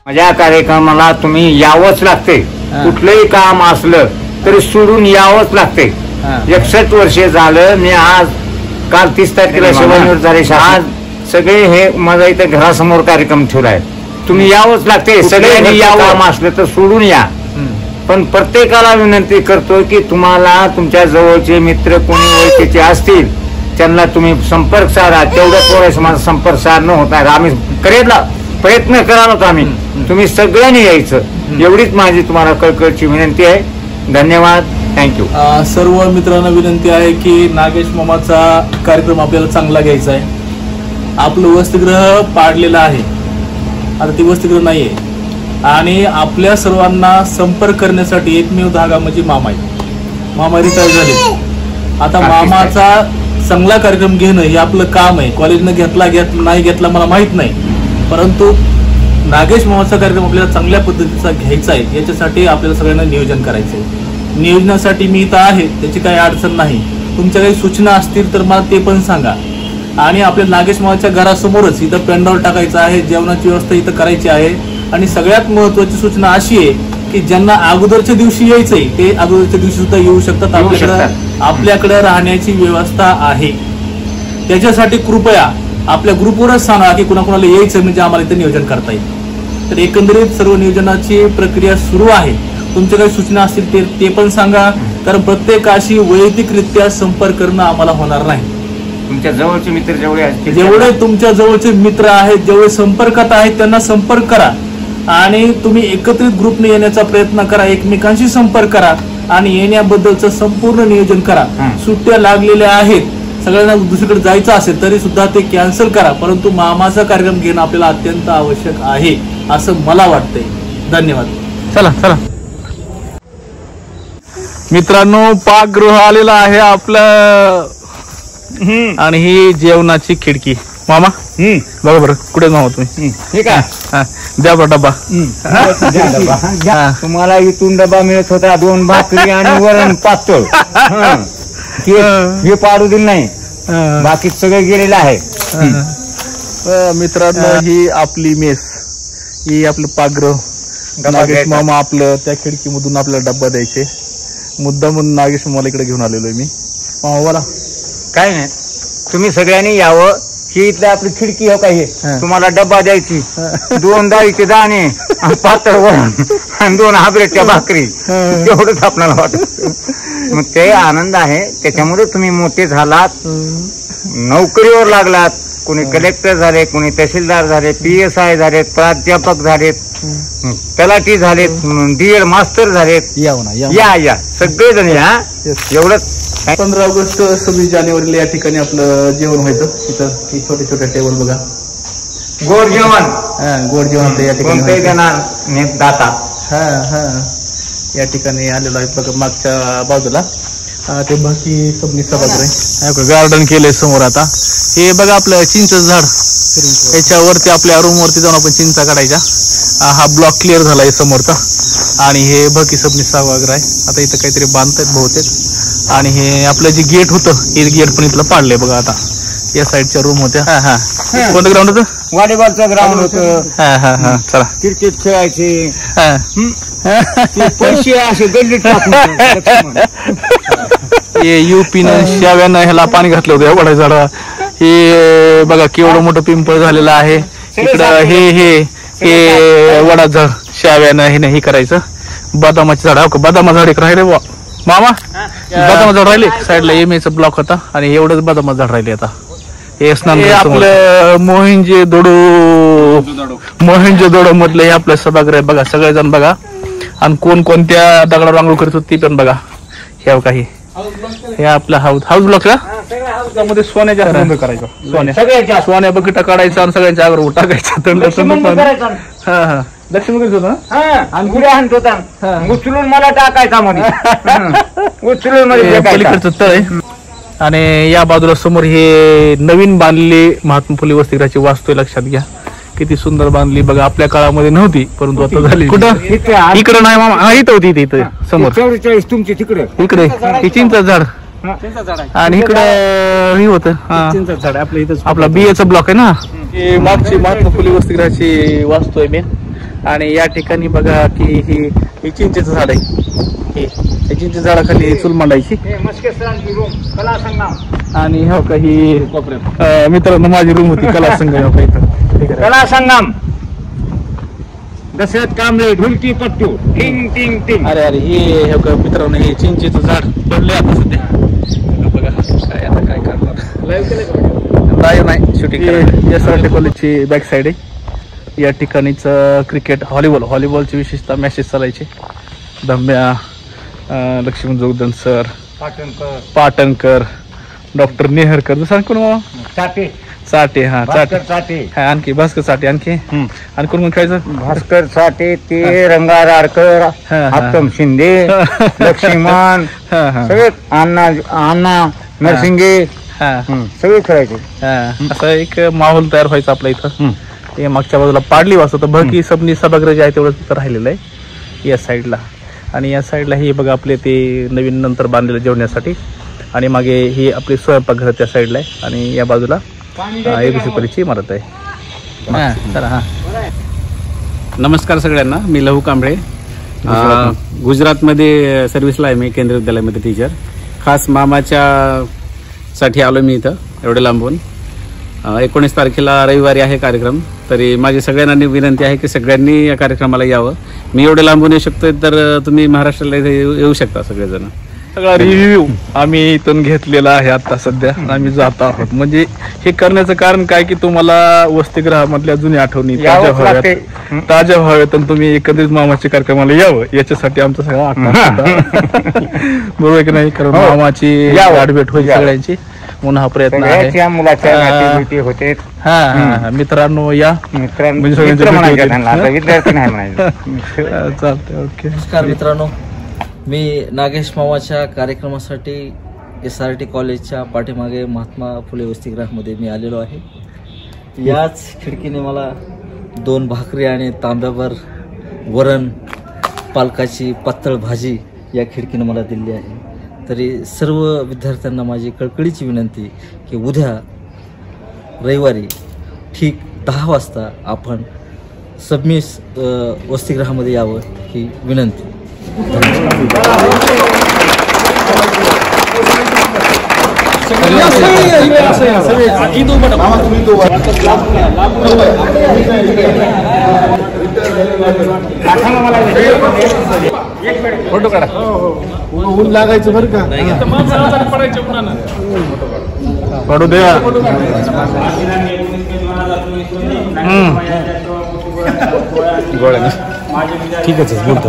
माझ्या कार्यक्रमाला तुम्ही यावंच लागते. कुठलंही काम असलं तरी सोडून यावंच लागते. 61 वर्षे झालं. मी आज काल 30 तारखेला शिवाजीवर झाले. आज सगळे हे माझा इथे घरासमोर कार्यक्रम ठेवलाय. तुम्ही यावंच लागते. सगळ्यांनी यावं. काम असलं तर सोडून या. पण प्रत्येकाला विनंती करतो की तुम्हाला तुमच्या जवळचे मित्र कोणी ओळखीचे असतील त्यांना तुम्ही संपर्क साधा. तेवढं थोडंसं माझा संपर्क साधणं होत नाही. आम्ही प्रयत्न कराल आम्ही. तुम्ही सगळ्यांनी यायचं एवढीच माझी तुम्हाला कळकळची विनंती आहे. धन्यवाद. थँक्यू. सर्व मित्रांना विनंती आहे की नागेश मामाचा कार्यक्रम आपल्याला चांगला घ्यायचा आहे. आपलं वसतिगृह पाडलेलं आहे. आता ती वसतिगृह नाहीये आणि आपल्या सर्वांना संपर्क करण्यासाठी एकमेव धागा म्हणजे मामा आहे. मामा रिटायर झाले. आता मामाचा चांगला कार्यक्रम घेणं हे आपलं काम आहे. कॉलेजनं घेतला नाही घेतला मला माहित नाही, परंतु नागेश मामाचा कार्यक्रम आपल्याला चांगल्या पद्धतीचा घ्यायचा आहे. याच्यासाठी आपल्याला सगळ्यांना नियोजन करायचं आहे. नियोजनासाठी मी इथं आहे, त्याची काही अडचण नाही. तुमच्या काही सूचना असतील तर मला ते पण सांगा. आणि आपल्या नागेश मामाच्या घरासमोरच इथं पेंडॉल टाकायचं आहे. जेवणाची व्यवस्था इथं करायची आहे. आणि सगळ्यात महत्वाची सूचना अशी आहे की ज्यांना अगोदरच्या दिवशी यायचंय ते अगोदरच्या दिवशी सुद्धा येऊ शकतात. आपल्याकडे राहण्याची व्यवस्था आहे. त्याच्यासाठी कृपया आपल्या ग्रुपवरच सांगा की कुणाकुणाला यायचं म्हणजे आम्हाला इथं नियोजन करता येईल. तर एकंदरीत सर्व नियोजनाची प्रक्रिया सुरू आहे. तुमच्या काही सूचना असतील ते पण सांगा. कारण प्रत्येकाशी वैयक्तिकरित्या संपर्क करणं आम्हाला होणार नाही. तुमच्या जवळचे मित्र जेवढे तुमच्या जवळचे मित्र आहेत, जेवढे संपर्कात आहेत त्यांना संपर्क करा. आणि तुम्ही एकत्रित ग्रुपने येण्याचा प्रयत्न करा. एकमेकांशी संपर्क करा आणि येण्याबद्दलचं संपूर्ण नियोजन करा. सुट्ट्या लागलेल्या आहेत, सगळ्यांना दुसरीकडे जायचं असेल तरी सुद्धा ते कॅन्सल करा. परंतु मामाचा कार्यक्रम घेणं आपल्याला अत्यंत आवश्यक आहे असं मला वाटतंय. धन्यवाद. चला चला मित्रांनो, पाकगृह आलेलं आहे आपलं. आणि ही जेवणाची खिडकी. मामा बघा बरं कुठे मामा तुम्ही. ठीक आहे. द्या बरं डबा. तुम्हाला इथून डबा मिळत होता 2 भाकरी आणि वरण पातळ. हे पाडू दिलं नाही. बाकी सगळं गेलेलं आहे. मित्रांनो, ही आपली मेस, ही आपलं पाकगृह. नागेश मामा आपलं त्या खिडकीमधून आपल्याला डब्बा द्यायचे. मुद्दा म्हणून नागेश मामाला इकडे घेऊन आलेलो आहे मी. मामा बोला. काय नाही, तुम्ही सगळ्यांनी यावं. ही इथली आपली खिडकी हो काही. तुम्हाला डब्बा द्यायची. 2 डाळीचे दाणे आणि पातळ वरण आणि 2 हाबरेटच्या भाकरी. तेवढंच आपल्याला वाटत. मग ते आनंद आहे. त्याच्यामुळे तुम्ही मोठे झालात, नोकरीवर लागलात. कोणी कलेक्टर झाले, कोणी तहसीलदार झाले, PSI झालेत, प्राध्यापक झालेत, तलाठी झालेत, DED मास्टर झालेत. या सगळेजण या. एवढंच. 15 ऑगस्ट 26 जानेवारीला या ठिकाणी आपलं जेवण व्हायचं. इथं छोटे छोटे टेबल बघा. गोड जेवण. गोड जेवण आपलं या ठिकाणी दाता. या ठिकाणी आलेलो आहे बघा. मागच्या बाजूला ते बाकी सबनी सभागृह गार्डन केलंय समोर. आता हे बघा आपलं चिंच झाड. याच्यावरती आपल्या रूम वरती जाऊन आपण चिंचा काढायच्या. हा ब्लॉक क्लिअर झालाय समोरचा. आणि हे बाकी सबनी सभागृह आहे. आता इथं काहीतरी बांधतायत बहुतेक. आणि हे आपलं जे गेट होतं हे गेट पण इथलं पाडलंय बघा. आता या साईडच्या रूम होत्या. कोणतं ग्राउंड होतं? व्हॉलीबॉलचं ग्राउंड होतं. चला क्रिकेट खेळायचे. पैसे असे गल्लीत टाकून युपीनं शाव्यानं ह्याला पाणी घातलं होतं. एवढं झाड. हे बघा केवढं मोठं पिंपळ झालेलं आहे. इकडं हे वडा झाड शाव्यानं हे नाही करायचं. बदामाचे झाड. हो बदामा झाड एक राहिले मामा. बदामा झाड राहिले साईडला. MA चा ब्लॉक होता आणि एवढंच बदामा झाड राहिले. आता हे स्नान आपलं मोहिंजोदडो मधलं हे आपलं सभागृह आहे बघा. सगळेजण बघा. आणि कोण कोणत्या दगडावर आंघोळ करत होते ते पण बघा. हे काही हे आपला हाऊस ब्लॉक का मध्ये सोन्याच्या करायचं. सोन्या बकेटा काढायचा आणि सगळ्यांच्या आगर टाकायचा. दक्षिण करीत होता. उचलून मला टाकायचा मध्ये. उचलून पलीकडचं तळ आहे. आणि या बाजूला समोर हे नवीन बांधलेली महात्मा फुले वसतिगृहाची वास्तू. लक्षात घ्या किती सुंदर बांधली बघा. आपल्या काळामध्ये नव्हती परंतु आता झाली. कुठं? इकडे नाही मामा. इथं होती इथं समोर. 44 तुमची तिकडे. इकडे हे चिंच झाड. आणि इकडे हे होतं आपला BA चा ब्लॉक आहे ना. हे मागची महात्मा फुले वसतिगृहाची वास्तू आहे मेन. आणि या ठिकाणी बघा की ही चिंचेचं झाड आहे. हे चिंचेच्या झाडाखाली चूल मांडायची. आणि हो का ही मित्रांनो माझी रूम होती कला संगम इथं. कला संगम दशरथ कांबळे ढुलकी पट्टू टिंग टिंग टिंग. अरे हे हो का मित्रांनो हे चिंचेचं झाड पडले आता सध्या. बघा काय आता काय करणार. लाईव्ह नाही शूटिंग. SRT कॉलेजची बॅक साईड आहे. या ठिकाणीच क्रिकेट व्हॉलीबॉलची विशेषतः मॅचेस चालायचे. धम्या, लक्ष्मण जोगदन सर, पाटणकर, डॉक्टर नेहरकर, दुसरा कोण साठे. हा साठे हा आणखी भास्कर साठे. आणखी आणि कोण खेळायचं. भास्कर साठे ते रंगा रारकर, उत्तम शिंदे, लक्ष्मण सगळे, अण्णा नरसिंगे सगळे खेळायचे. असं एक माहोल तयार व्हायचा आपल्या इथं. ते मागच्या बाजूला पाडली वाजता तर भरकी सबनी सभागृह जे आहे तेवढं तिथं राहिलेलं आहे या साईडला. आणि या साईडला हे बघा आपले ते नवीन नंतर बांधलेलं जेवण्यासाठी. आणि मागे ही आपली स्वयंपाकघर त्या साईडला आहे. आणि या बाजूला 1 रुपयाची इमारत आहे. हा नमस्कार सगळ्यांना. मी लहू कांबळे. गुजरातमध्ये सर्व्हिसला आहे मी, केंद्रीय विद्यालयामध्ये टीचर. खास मामाच्या साठी आलो मी इथं एवढे लांबून. 19 तारखेला रविवारी आहे कार्यक्रम. तरी माझी सगळ्यांना विनंती आहे की सगळ्यांनी या कार्यक्रमाला यावं. मी एवढे लांबून येऊ शकतोय तर तुम्ही महाराष्ट्राला येऊ शकता सगळेजण. सगळा रिव्ह्यू आम्ही इथून घेतलेला आहे आता सध्या. आम्ही जात आहोत. म्हणजे हे करण्याचं कारण काय की तुम्हाला वसतिगृहामधल्या जुन्या आठवणी ताज्या व्हाव्यात आणि तुम्ही एकत्रित मामाच्या कार्यक्रमाला यावं याच्यासाठी आमचा सगळा आकार. बरोबर की नाही. कारण मामाची गाठभेट होईल सगळ्यांची म्हणून हा प्रयत्न आहे. मुलाच्या होते. हा मित्रांनो या. विद्यार्थी नाही म्हणायचं. चालतंय. ओके. नमस्कार मित्रांनो. मी नागेश मामाच्या कार्यक्रमासाठी SRT कॉलेजच्या पाठीमागे महात्मा फुले वसतिगृहामध्ये मी आलेलो आहे. याच खिडकीने मला 2 भाकरी आणि तांब्यावर वरण, पालकाची पातळ भाजी या खिडकीने मला दिली आहे. तरी सर्व विद्यार्थ्यांना माझी कळकळीची विनंती की उद्या रविवारी ठीक 10 वाजता आपण सबमिस वसतिगृहामध्ये यावं ही विनंती. फोटो काढा. ऊन लागायचं बरं का. पडू द्या. ठीकच बोलतो.